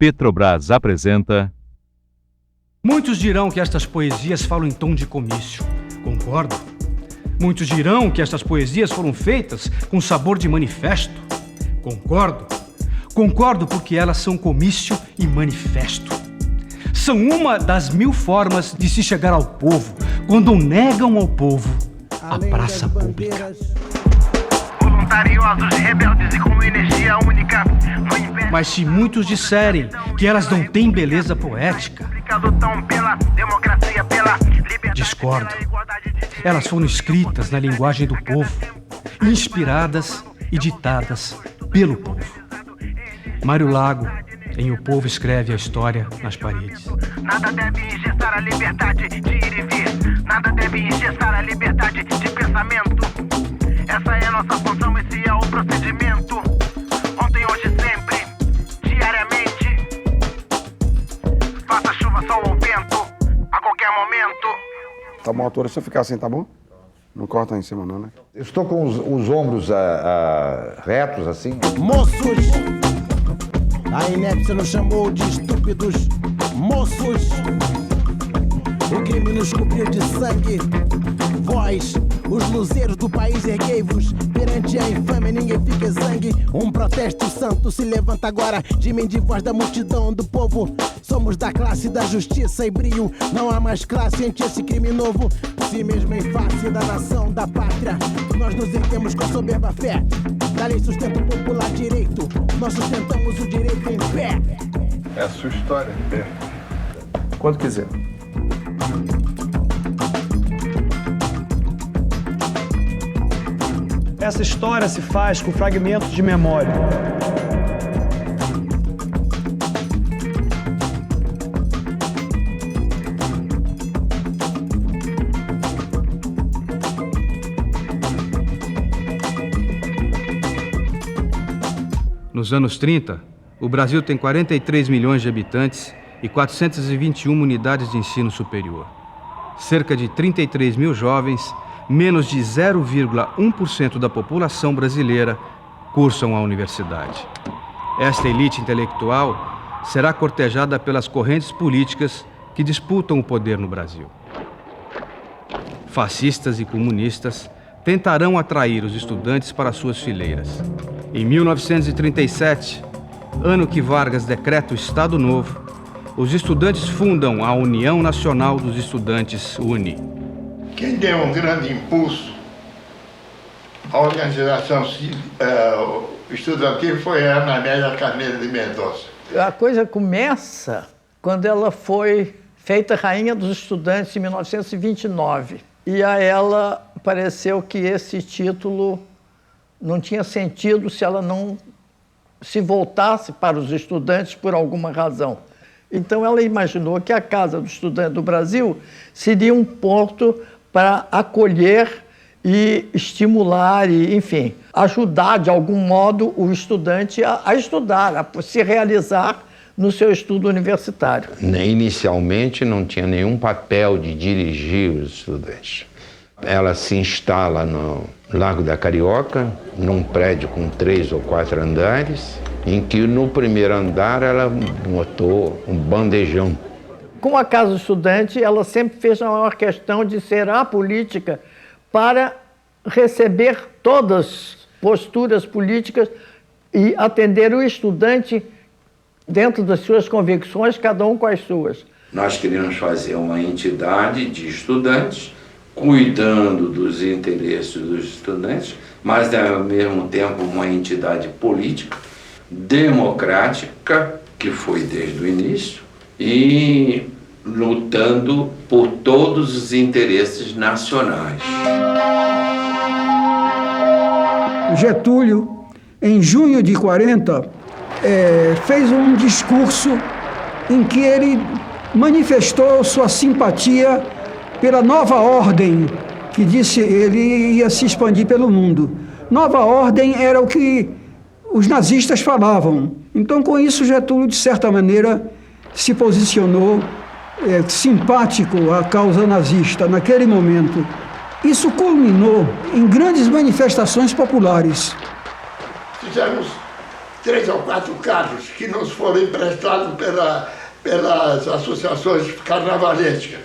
Petrobras apresenta... Muitos dirão que estas poesias falam em tom de comício. Concordo. Muitos dirão que estas poesias foram feitas com sabor de manifesto. Concordo. Concordo porque elas são comício e manifesto. São uma das 1000 formas de se chegar ao povo quando negam ao povo a praça pública. Voluntariosos, rebeldes e com energia única. Mas se muitos disserem que elas não têm beleza poética, discordo. Elas foram escritas na linguagem do povo, inspiradas e ditadas pelo povo. Mário Lago, em O Povo, escreve a história nas paredes. Nada deve engessar a liberdade de ir e vir. Nada deve engessar a liberdade de pensamento. Essa é a nossa função, esse é o procedimento. Ontem, hoje, sempre, diariamente. Faça chuva, sol ou vento, a qualquer momento. Tá bom, autora, se eu ficar assim, tá bom? Não corta em cima não, né? Eu estou com os ombros retos, assim. Moços! A inépcia nos chamou de estúpidos moços. O crime nos cobriu de sangue. Vós, os luzeiros do país, erguei-vos. Perante a infâmia ninguém fica exangue. Um protesto santo se levanta agora de mim, de voz da multidão do povo. Somos da classe da justiça e brio. Não há mais classe ante esse crime novo. Si mesmo em face da nação, da pátria, nós nos erguemos com soberba fé. Da lei sustento popular direito. Nós sustentamos o direito em pé. É a sua história. Quando quiser. Essa história se faz com fragmentos de memória. Nos anos 30, o Brasil tem 43 milhões de habitantes e 421 unidades de ensino superior. Cerca de 33 mil jovens, menos de 0,1% da população brasileira, cursam a universidade. Esta elite intelectual será cortejada pelas correntes políticas que disputam o poder no Brasil. Fascistas e comunistas tentarão atrair os estudantes para suas fileiras. Em 1937, ano que Vargas decreta o Estado Novo, os estudantes fundam a União Nacional dos Estudantes, UNE. Quem deu um grande impulso à organização estudantil foi a Ana Amélia Carneiro de Mendonça. A coisa começa quando ela foi feita Rainha dos Estudantes em 1929. E a ela pareceu que esse título não tinha sentido se ela não se voltasse para os estudantes por alguma razão. Então ela imaginou que a Casa do Estudante do Brasil seria um ponto para acolher e estimular e, enfim, ajudar de algum modo o estudante a estudar, a se realizar no seu estudo universitário. Inicialmente não tinha nenhum papel de dirigir os estudantes. Ela se instala no Largo da Carioca, num prédio com 3 ou 4 andares, em que no primeiro andar ela botou um bandejão. Com a Casa do Estudante, ela sempre fez a maior questão de ser apolítica para receber todas as posturas políticas e atender o estudante dentro das suas convicções, cada um com as suas. Nós queríamos fazer uma entidade de estudantes, cuidando dos interesses dos estudantes, mas ao mesmo tempo uma entidade política, democrática, que foi desde o início, e lutando por todos os interesses nacionais. Getúlio, em junho de 40, fez um discurso em que ele manifestou sua simpatia pela nova ordem, que disse ele ia se expandir pelo mundo. Nova ordem era o que os nazistas falavam. Então, com isso, Getúlio, de certa maneira, se posicionou simpático à causa nazista naquele momento. Isso culminou em grandes manifestações populares. Fizemos 3 ou 4 carros que nos foram emprestados pelas associações carnavalescas.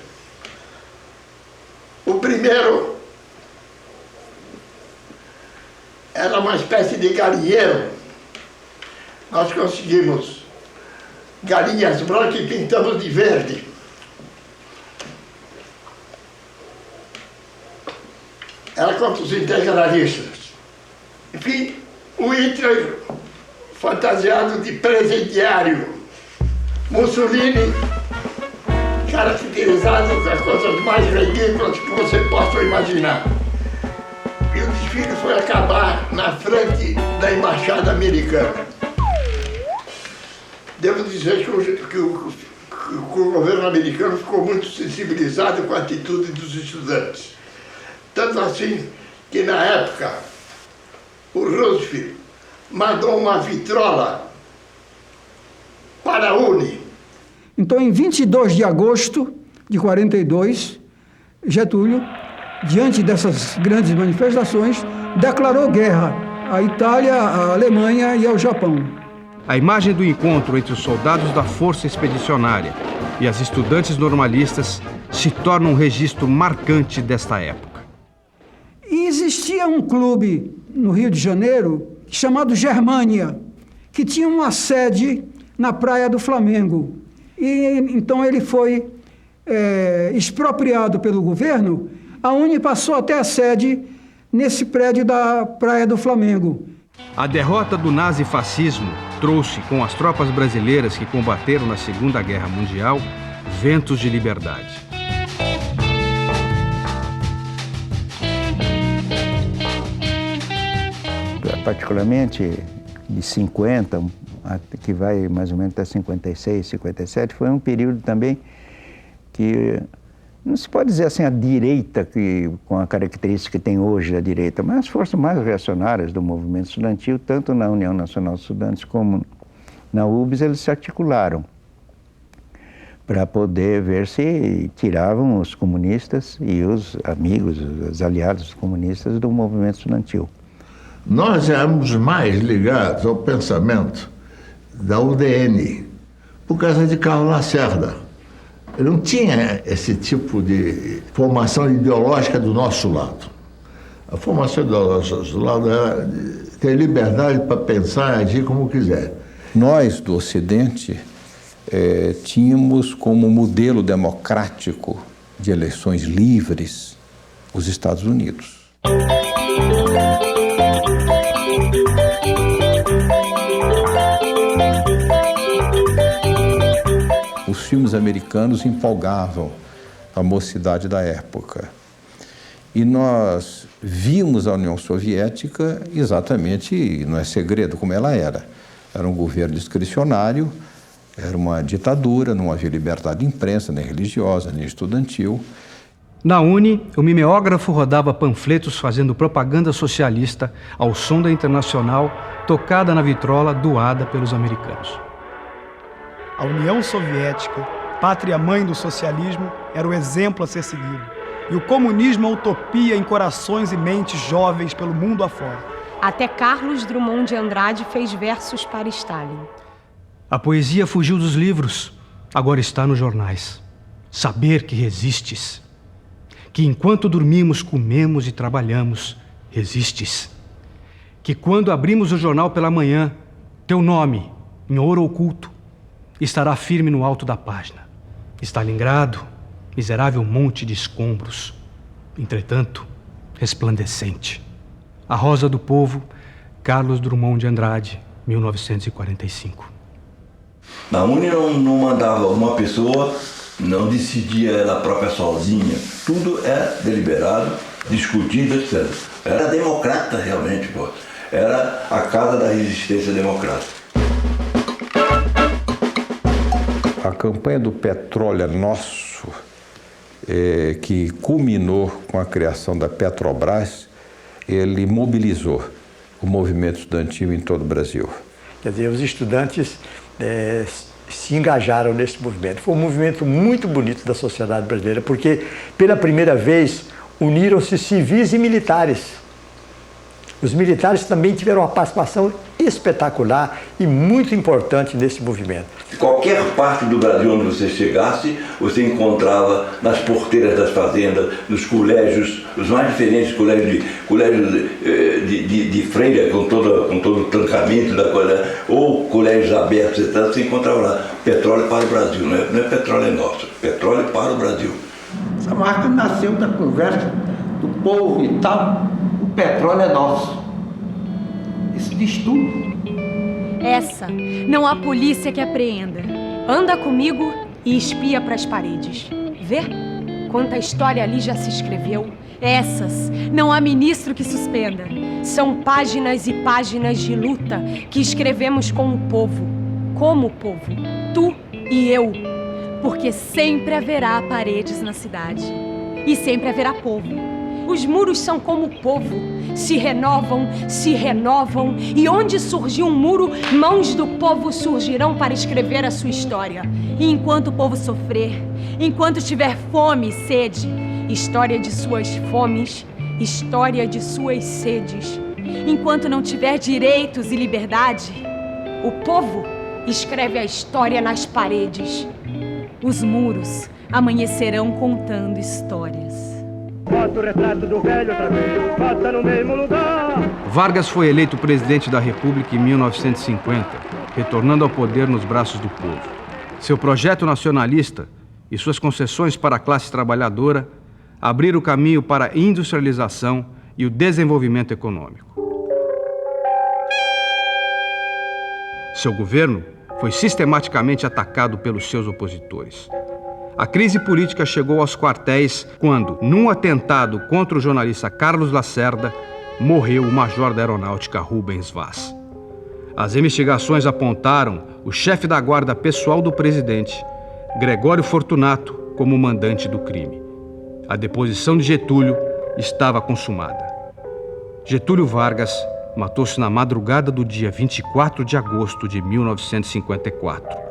O primeiro era uma espécie de galinheiro. Nós conseguimos galinhas brancas e pintamos de verde. Era contra os integralistas. Enfim, o Hitler fantasiado de presidiário. Mussolini caracterizado com as coisas mais ridículas que você possa imaginar. E o desfile foi acabar na frente da Embaixada Americana. Devo dizer que o governo americano ficou muito sensibilizado com a atitude dos estudantes. Tanto assim que, na época, o Roosevelt mandou uma vitrola para a UNE. Então, em 22 de agosto de 42, Getúlio, diante dessas grandes manifestações, declarou guerra à Itália, à Alemanha e ao Japão. A imagem do encontro entre os soldados da Força Expedicionária e as estudantes normalistas se torna um registro marcante desta época. E existia um clube no Rio de Janeiro chamado Germânia, que tinha uma sede na Praia do Flamengo. E então ele foi expropriado pelo governo, aonde passou até a sede nesse prédio da Praia do Flamengo. A derrota do nazifascismo trouxe, com as tropas brasileiras que combateram na Segunda Guerra Mundial, ventos de liberdade. Particularmente de 50, que vai mais ou menos até 56, 57, foi um período também que não se pode dizer assim a direita, com a característica que tem hoje da direita, mas as forças mais reacionárias do movimento estudantil, tanto na União Nacional dos Estudantes como na UBS, eles se articularam para poder ver se tiravam os comunistas e os amigos, os aliados comunistas do movimento estudantil. Nós éramos mais ligados ao pensamento da UDN, por causa de Carlos Lacerda. Ele não tinha esse tipo de formação ideológica do nosso lado. A formação ideológica do nosso lado era ter liberdade para pensar e agir como quiser. Nós, do Ocidente, tínhamos como modelo democrático de eleições livres os Estados Unidos. Os filmes americanos empolgavam a mocidade da época. E nós vimos a União Soviética exatamente, não é segredo, como ela era. Era um governo discricionário, era uma ditadura, não havia liberdade de imprensa, nem religiosa, nem estudantil. Na UNE, o mimeógrafo rodava panfletos fazendo propaganda socialista ao som da Internacional, tocada na vitrola doada pelos americanos. A União Soviética, pátria-mãe do socialismo, era o exemplo a ser seguido. E o comunismo a utopia em corações e mentes jovens pelo mundo afora. Até Carlos Drummond de Andrade fez versos para Stalin. A poesia fugiu dos livros, agora está nos jornais. Saber que resistes. Que enquanto dormimos, comemos e trabalhamos, resistes. Que quando abrimos o jornal pela manhã, teu nome, em ouro oculto, estará firme no alto da página. Stalingrado, miserável monte de escombros, entretanto, resplandecente. A Rosa do Povo, Carlos Drummond de Andrade, 1945. A União não mandava uma pessoa, não decidia ela própria sozinha. Tudo é deliberado, discutido, etc. Era democrata realmente, pô. Era a casa da resistência democrática. A campanha do petróleo é nosso, que culminou com a criação da Petrobras, ele mobilizou o movimento estudantil em todo o Brasil. Quer dizer, os estudantes se engajaram nesse movimento. Foi um movimento muito bonito da sociedade brasileira, porque pela primeira vez uniram-se civis e militares. Os militares também tiveram uma participação espetacular e muito importante nesse movimento. Qualquer parte do Brasil onde você chegasse, você encontrava nas porteiras das fazendas, nos colégios, os mais diferentes colégios de freira, com todo o trancamento da coisa, ou colégios abertos, etc., você encontrava lá petróleo para o Brasil, não é petróleo é nosso, petróleo para o Brasil. Essa marca nasceu da conversa do povo e tal, o petróleo é nosso. Isso diz tudo. Essa não há polícia que apreenda. Anda comigo e espia para as paredes. Vê quanta história ali já se escreveu? Essas não há ministro que suspenda. São páginas e páginas de luta que escrevemos com o povo. Como o povo, tu e eu. Porque sempre haverá paredes na cidade. E sempre haverá povo. Os muros são como o povo, se renovam, e onde surgir um muro, mãos do povo surgirão para escrever a sua história. E enquanto o povo sofrer, enquanto tiver fome e sede, história de suas fomes, história de suas sedes. Enquanto não tiver direitos e liberdade, o povo escreve a história nas paredes. Os muros amanhecerão contando histórias. Bota o retrato do velho outra vez, bota no mesmo lugar. Vargas foi eleito presidente da República em 1950, retornando ao poder nos braços do povo. Seu projeto nacionalista e suas concessões para a classe trabalhadora abriram o caminho para a industrialização e o desenvolvimento econômico. Seu governo foi sistematicamente atacado pelos seus opositores. A crise política chegou aos quartéis quando, num atentado contra o jornalista Carlos Lacerda, morreu o major da Aeronáutica Rubens Vaz. As investigações apontaram o chefe da guarda pessoal do presidente, Gregório Fortunato, como mandante do crime. A deposição de Getúlio estava consumada. Getúlio Vargas matou-se na madrugada do dia 24 de agosto de 1954.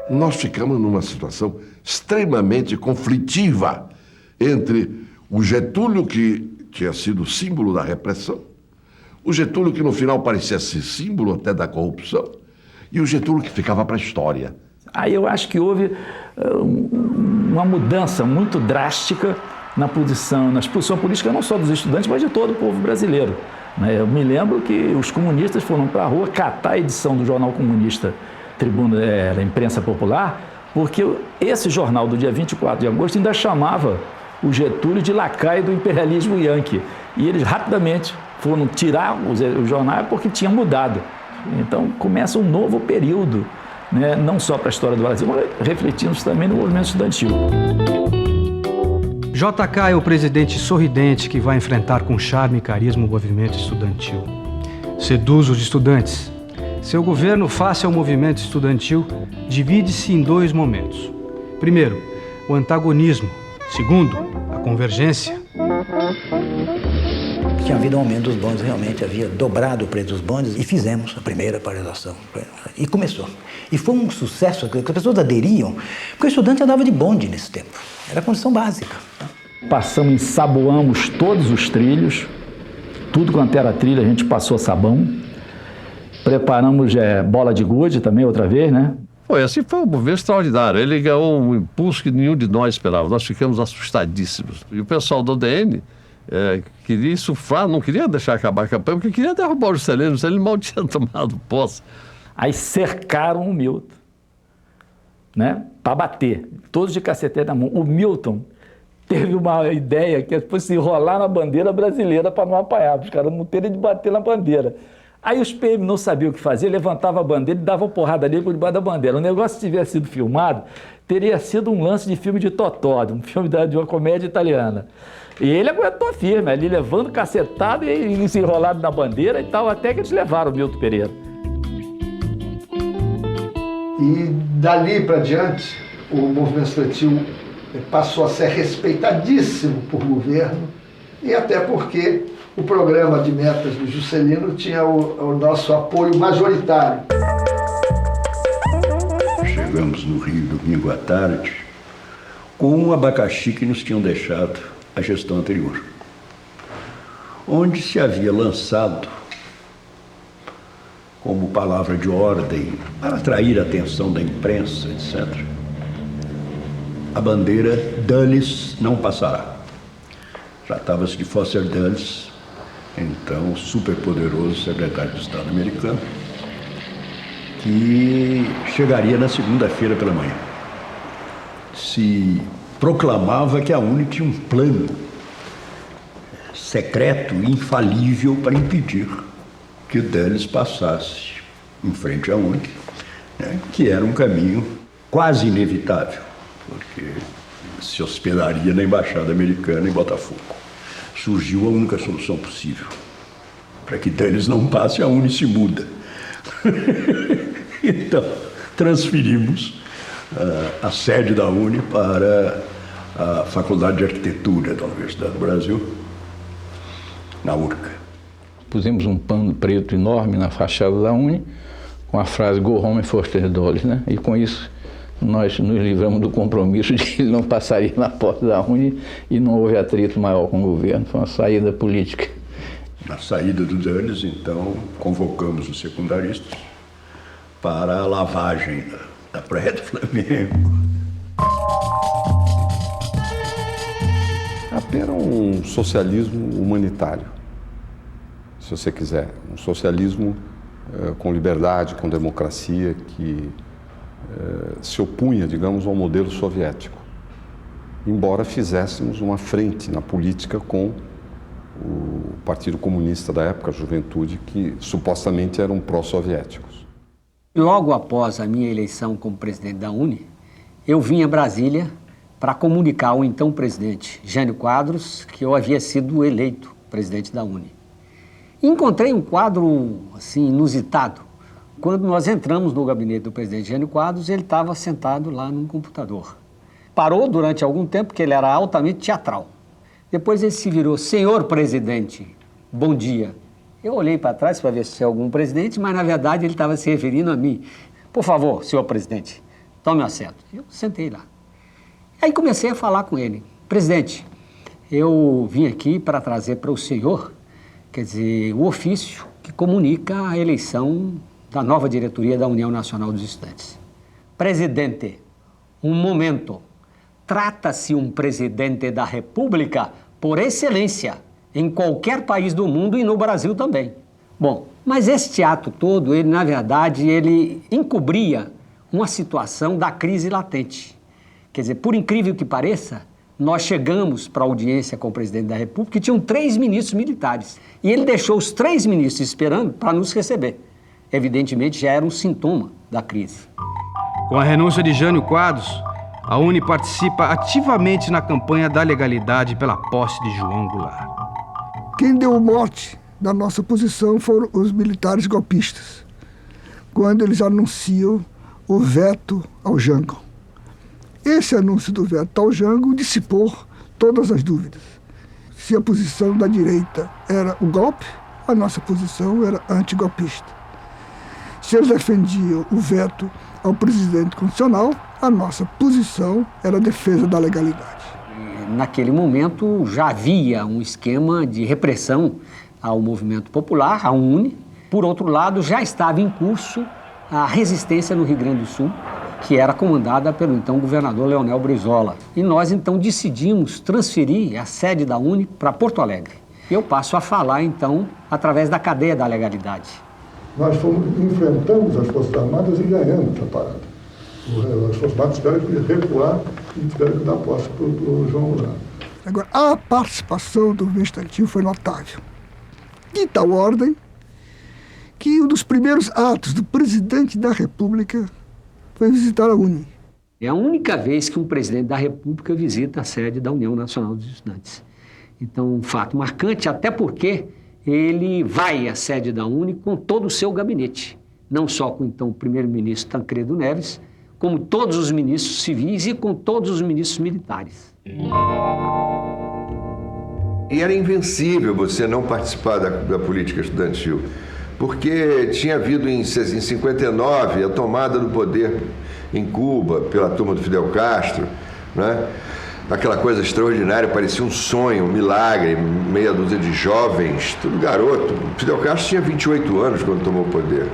Nós ficamos numa situação extremamente conflitiva entre o Getúlio, que tinha sido símbolo da repressão, o Getúlio que no final parecia ser símbolo até da corrupção, e o Getúlio que ficava para a história. Aí eu acho que houve uma mudança muito drástica na posição política não só dos estudantes, mas de todo o povo brasileiro. Eu me lembro que os comunistas foram para a rua catar a edição do Jornal Comunista Tribuna da Imprensa Popular, porque esse jornal do dia 24 de agosto ainda chamava o Getúlio de lacaio do imperialismo yankee. E eles rapidamente foram tirar o jornal porque tinha mudado. Então começa um novo período, né? Não só para a história do Brasil, mas refletindo também no movimento estudantil. JK é o presidente sorridente que vai enfrentar com charme e carisma o movimento estudantil. Seduz os estudantes. Seu governo, face ao movimento estudantil, divide-se em dois momentos. Primeiro, o antagonismo. Segundo, a convergência. Tinha havido um aumento dos bondes, realmente havia dobrado o preço dos bondes e fizemos a primeira paralisação. E começou. E foi um sucesso, que as pessoas aderiam, porque o estudante andava de bonde nesse tempo. Era a condição básica. Passamos, ensaboamos todos os trilhos, tudo quanto era trilho a gente passou sabão. Preparamos bola de gude também outra vez, né? Assim foi um movimento extraordinário. Ele ganhou um impulso que nenhum de nós esperava. Nós ficamos assustadíssimos. E o pessoal do UDN queria insuflar, não queria deixar acabar a campanha, porque queria derrubar o Juscelino. O Juscelino mal tinha tomado posse. Aí cercaram o Milton, né? Para bater. Todos de cacetete na mão. O Milton teve uma ideia que fosse se enrolar na bandeira brasileira para não apanhar, os caras não terem de bater na bandeira. Aí os PM não sabiam o que fazer, levantavam a bandeira e davam porrada nele por debaixo da bandeira. O negócio, se tivesse sido filmado, teria sido um lance de filme de Totó, de um filme de uma comédia italiana. E ele aguentou firme, ali levando cacetado e se enrolado na bandeira e tal, até que eles levaram o Milton Pereira. E dali para diante, o movimento estudantil passou a ser respeitadíssimo por governo, e até porque o programa de metas do Juscelino tinha o nosso apoio majoritário. Chegamos no Rio domingo à tarde com um abacaxi que nos tinham deixado a gestão como palavra de ordem, para atrair a atenção da imprensa, etc., a bandeira Dulles não passará. Tratava-se de Foster Dulles, então superpoderoso secretário de Estado americano, que chegaria na segunda-feira pela manhã. Se proclamava que a UNE tinha um plano secreto e infalível para impedir que Dulles passasse em frente à UNE, né, que era um caminho quase inevitável, porque se hospedaria na Embaixada Americana em Botafogo. Surgiu a única solução possível. Para que Dulles não passe, a UNE se muda. Então, transferimos a sede da UNE para a Faculdade de Arquitetura da Universidade do Brasil, na URCA. Pusemos um pano preto enorme na fachada da UNE, com a frase Go Home Foster Dulles, né? E com isso nós nos livramos do compromisso de que ele não passaria na porta da UNE e não houve atrito maior com o governo. Foi uma saída política. Na saída do Dulles, então, convocamos os secundaristas para a lavagem da Praia do Flamengo. A PEN era um socialismo humanitário, se você quiser. Um socialismo com liberdade, com democracia, que se opunha, digamos, ao modelo soviético. Embora fizéssemos uma frente na política com o Partido Comunista da época, a Juventude, que supostamente eram pró-soviéticos. Logo após a minha eleição como presidente da UNE, eu vim a Brasília para comunicar ao então presidente Jânio Quadros que eu havia sido eleito presidente da UNE. Encontrei um quadro assim, inusitado. Quando nós entramos no gabinete do presidente Jânio Quadros, ele estava sentado lá num computador. Parou durante algum tempo, porque ele era altamente teatral. Depois ele se virou, senhor presidente, bom dia. Eu olhei para trás para ver se tinha algum presidente, mas na verdade ele estava se referindo a mim. Por favor, senhor presidente, tome assento. Eu sentei lá. Aí comecei a falar com ele. Presidente, eu vim aqui para trazer para o senhor, quer dizer, o ofício que comunica a eleição da nova diretoria da União Nacional dos Estudantes. Presidente, um momento. Trata-se um presidente da República por excelência em qualquer país do mundo e no Brasil também. Bom, mas este ato todo, ele na verdade, ele encobria uma situação da crise latente. Quer dizer, por incrível que pareça, nós chegamos para a audiência com o presidente da República e tinham 3 ministros militares. E ele deixou os 3 ministros esperando para nos receber. Evidentemente, já era um sintoma da crise. Com a renúncia de Jânio Quadros, a UNE participa ativamente na campanha da legalidade pela posse de João Goulart. Quem deu o mote da nossa posição foram os militares golpistas, quando eles anunciam o veto ao Jango. Esse anúncio do veto ao Jango dissipou todas as dúvidas. Se a posição da direita era o golpe, a nossa posição era antigolpista. Se eles defendiam o veto ao presidente constitucional, a nossa posição era a defesa da legalidade. Naquele momento já havia um esquema de repressão ao movimento popular, à UNE. Por outro lado, já estava em curso a resistência no Rio Grande do Sul, que era comandada pelo então governador Leonel Brizola. E nós então decidimos transferir a sede da UNE para Porto Alegre. Eu passo a falar então através da cadeia da legalidade. Nós enfrentamos as Forças Armadas e ganhamos essa parada. As Forças Armadas tiveram que recuar e tiveram que dar posse para o João Goulart. Agora, a participação do movimento estudantil foi notável. De tal ordem que um dos primeiros atos do presidente da República foi visitar a UNE. É a única vez que um presidente da República visita a sede da União Nacional dos Estudantes. Então, um fato marcante, até porque ele vai à sede da UNE com todo o seu gabinete. Não só com, então, o primeiro-ministro Tancredo Neves, como todos os ministros civis e com todos os ministros militares. E era invencível você não participar da política estudantil, porque tinha havido em 59 a tomada do poder em Cuba pela turma do Fidel Castro, né? Aquela coisa extraordinária, parecia um sonho, um milagre, meia dúzia de jovens, tudo garoto. Fidel Castro tinha 28 anos quando tomou o poder.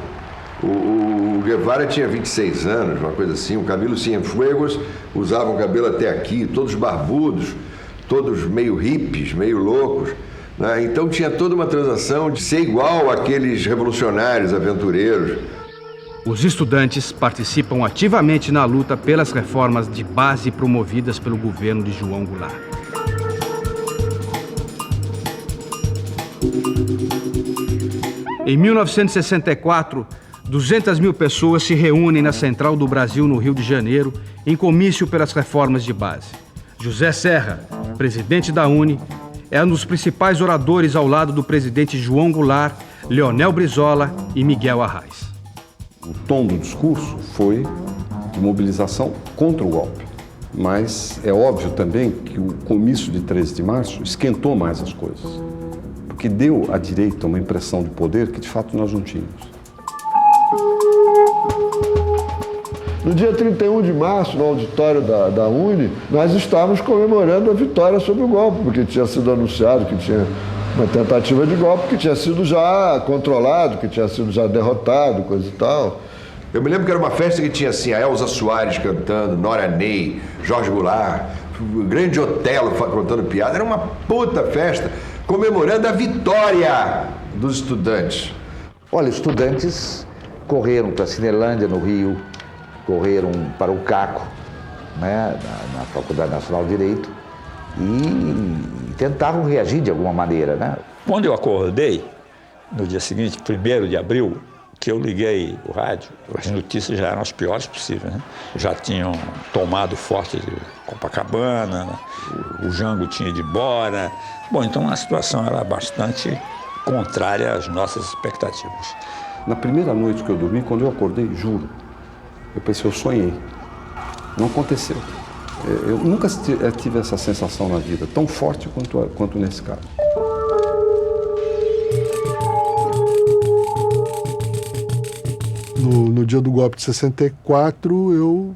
O Guevara tinha 26 anos, uma coisa assim, o Camilo Cienfuegos usava o cabelo até aqui, todos barbudos, todos meio hippies, meio loucos, né? Então tinha toda uma transação de ser igual àqueles revolucionários, aventureiros. Os estudantes participam ativamente na luta pelas reformas de base promovidas pelo governo de João Goulart. Em 1964, 200 mil pessoas se reúnem na Central do Brasil, no Rio de Janeiro, em comício pelas reformas de base. José Serra, presidente da UNE, é um dos principais oradores ao lado do presidente João Goulart, Leonel Brizola e Miguel Arraes. O tom do discurso foi de mobilização contra o golpe. Mas é óbvio também que o comício de 13 de março esquentou mais as coisas, porque deu à direita uma impressão de poder que de fato nós não tínhamos. No dia 31 de março, no auditório da UNE, nós estávamos comemorando a vitória sobre o golpe, porque tinha sido anunciado que tinha uma tentativa de golpe que tinha sido já controlado, que tinha sido já derrotado, coisa e tal. Eu me lembro que era uma festa que tinha assim, a Elza Soares cantando, Nora Ney, Jorge Goulart, o grande Otelo contando piada. Era uma puta festa comemorando a vitória dos estudantes. Olha, estudantes correram para a Cinelândia, no Rio, correram para o Caco, né, na Faculdade Nacional de Direito, e tentavam reagir de alguma maneira, né? Quando eu acordei, no dia seguinte, 1º de abril, que eu liguei o rádio, as notícias já eram as piores possíveis, né? Já tinham tomado forte de Copacabana, né? O Jango tinha ido embora. Bom, então a situação era bastante contrária às nossas expectativas. Na primeira noite que eu dormi, quando eu acordei, juro, eu pensei, eu sonhei. Não aconteceu. Eu nunca tive essa sensação na vida, tão forte quanto nesse caso. No dia do golpe de 64, eu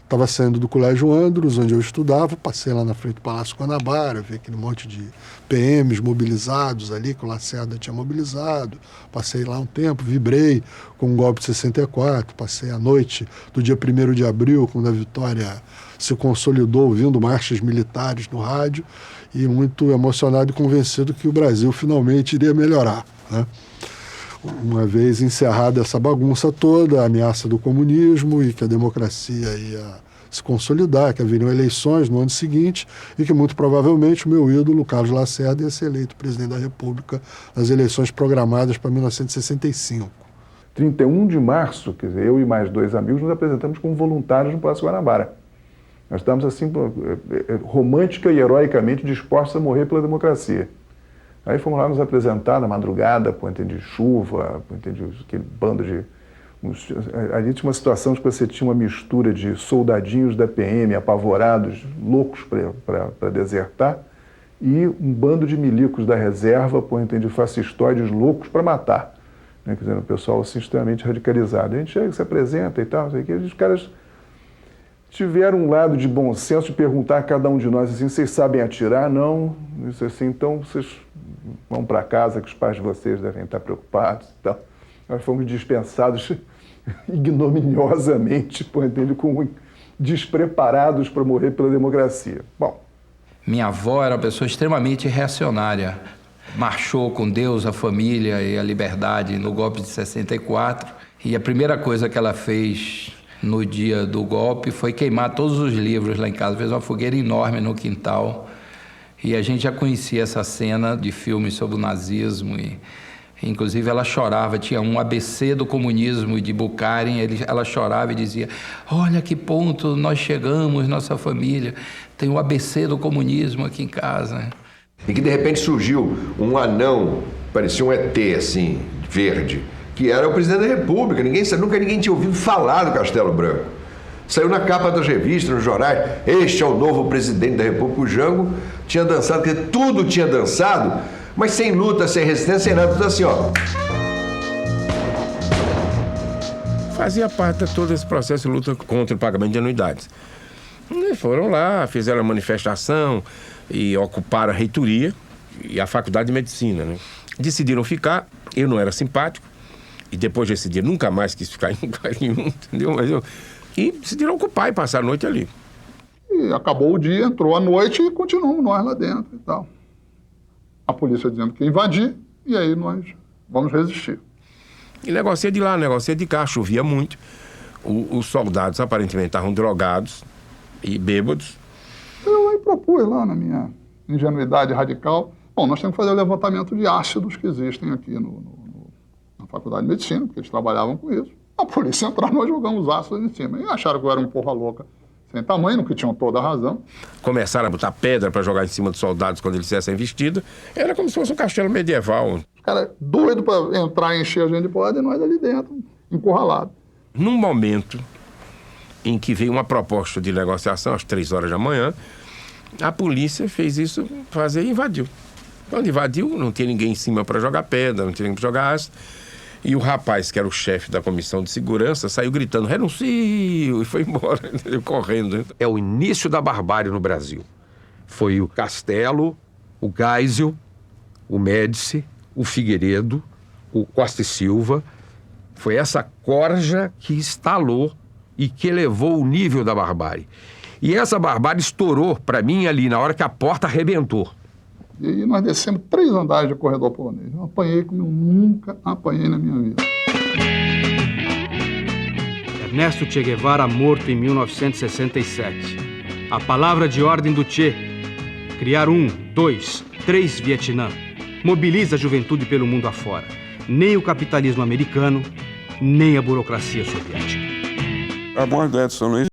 estava saindo do Colégio Andros, onde eu estudava, passei lá na frente do Palácio Guanabara, vi aquele monte de PMs mobilizados ali, que o Lacerda tinha mobilizado, passei lá um tempo, vibrei com o golpe de 64, passei a noite do dia 1º de abril, quando a vitória se consolidou, ouvindo marchas militares no rádio, e muito emocionado e convencido que o Brasil finalmente iria melhorar, né? Uma vez encerrada essa bagunça toda, a ameaça do comunismo e que a democracia ia se consolidar, que haveriam eleições no ano seguinte e que muito provavelmente o meu ídolo, Carlos Lacerda, ia ser eleito presidente da República nas eleições programadas para 1965. 31 de março, quer dizer, eu e mais 2 amigos nos apresentamos como voluntários no Palácio Guanabara. Nós estávamos assim, romântica e heroicamente dispostos a morrer pela democracia. Aí fomos lá nos apresentar na madrugada, por de chuva, por aquele bando de... Ali tinha uma situação que você tinha uma mistura de soldadinhos da PM apavorados, loucos para desertar, e um bando de milicos da reserva, por de fascistóides loucos para matar. Né? Quer dizer, um pessoal assim, extremamente radicalizado. A gente chega, se apresenta e tal, não sei o que, os caras tiveram um lado de bom senso de perguntar a cada um de nós assim, vocês sabem atirar? Não. Isso assim, então vocês vão para casa que os pais de vocês devem estar preocupados e tal. Nós fomos dispensados ignominiosamente, como despreparados para morrer pela democracia. Bom. Minha avó era uma pessoa extremamente reacionária. Marchou com Deus, a família e a liberdade no golpe de 64. E a primeira coisa que ela fez no dia do golpe foi queimar todos os livros lá em casa. Fez uma fogueira enorme no quintal. E a gente já conhecia essa cena de filmes sobre o nazismo. E, inclusive, ela chorava. Tinha um ABC do comunismo de Bukharin. Ela chorava e dizia, olha que ponto nós chegamos, nossa família. Tem o ABC do comunismo aqui em casa. E que, de repente, surgiu um anão, parecia um ET, assim, verde, que era o presidente da República. Nunca ninguém tinha ouvido falar do Castelo Branco. Saiu na capa das revistas, nos jornais, este é o novo presidente da República. O Jango tinha dançado, porque tudo tinha dançado, mas sem luta, sem resistência, sem nada, tudo assim, ó. Fazia parte de todo esse processo de luta contra o pagamento de anuidades. E foram lá, fizeram a manifestação e ocuparam a reitoria e a Faculdade de Medicina, né? Decidiram ficar, eu não era simpático, E depois desse dia nunca mais quis ficar em lugar nenhum, entendeu? E decidiram ocupar e passar a noite ali. E acabou o dia, entrou a noite e continuamos nós lá dentro e tal. A polícia dizendo que ia invadir, e aí nós vamos resistir. E negocia de lá, negocia de cá, chovia muito. Os soldados aparentemente estavam drogados e bêbados. Eu aí propus lá na minha ingenuidade radical, bom, nós temos que fazer o levantamento de ácidos que existem aqui na Faculdade de Medicina, porque eles trabalhavam com isso. A polícia entrou, nós jogamos ácidos em cima. E acharam que eu era um porra louca sem tamanho, que tinham toda a razão. Começaram a botar pedra para jogar em cima dos soldados quando eles fizessem vestido. Era como se fosse um castelo medieval. Os caras doidos para entrar e encher a gente de porrada e nós ali dentro, encurralados. Num momento em que veio uma proposta de negociação às 3 horas da manhã, a polícia fez isso, e invadiu. Quando invadiu, não tinha ninguém em cima para jogar pedra, não tinha ninguém para jogar ácido. E o rapaz, que era o chefe da comissão de segurança, saiu gritando, renuncio, e foi embora, correndo. É o início da barbárie no Brasil. Foi o Castelo, o Geisel, o Médici, o Figueiredo, o Costa e Silva. Foi essa corja que instalou e que elevou o nível da barbárie. E essa barbárie estourou para mim ali, na hora que a porta arrebentou. E aí nós descemos 3 andares de corredor polonês. Eu apanhei como eu nunca apanhei na minha vida. Ernesto Che Guevara morto em 1967. A palavra de ordem do Che: criar 1, 2, 3 Vietnã. Mobiliza a juventude pelo mundo afora. Nem o capitalismo americano, nem a burocracia soviética. Our more dead, so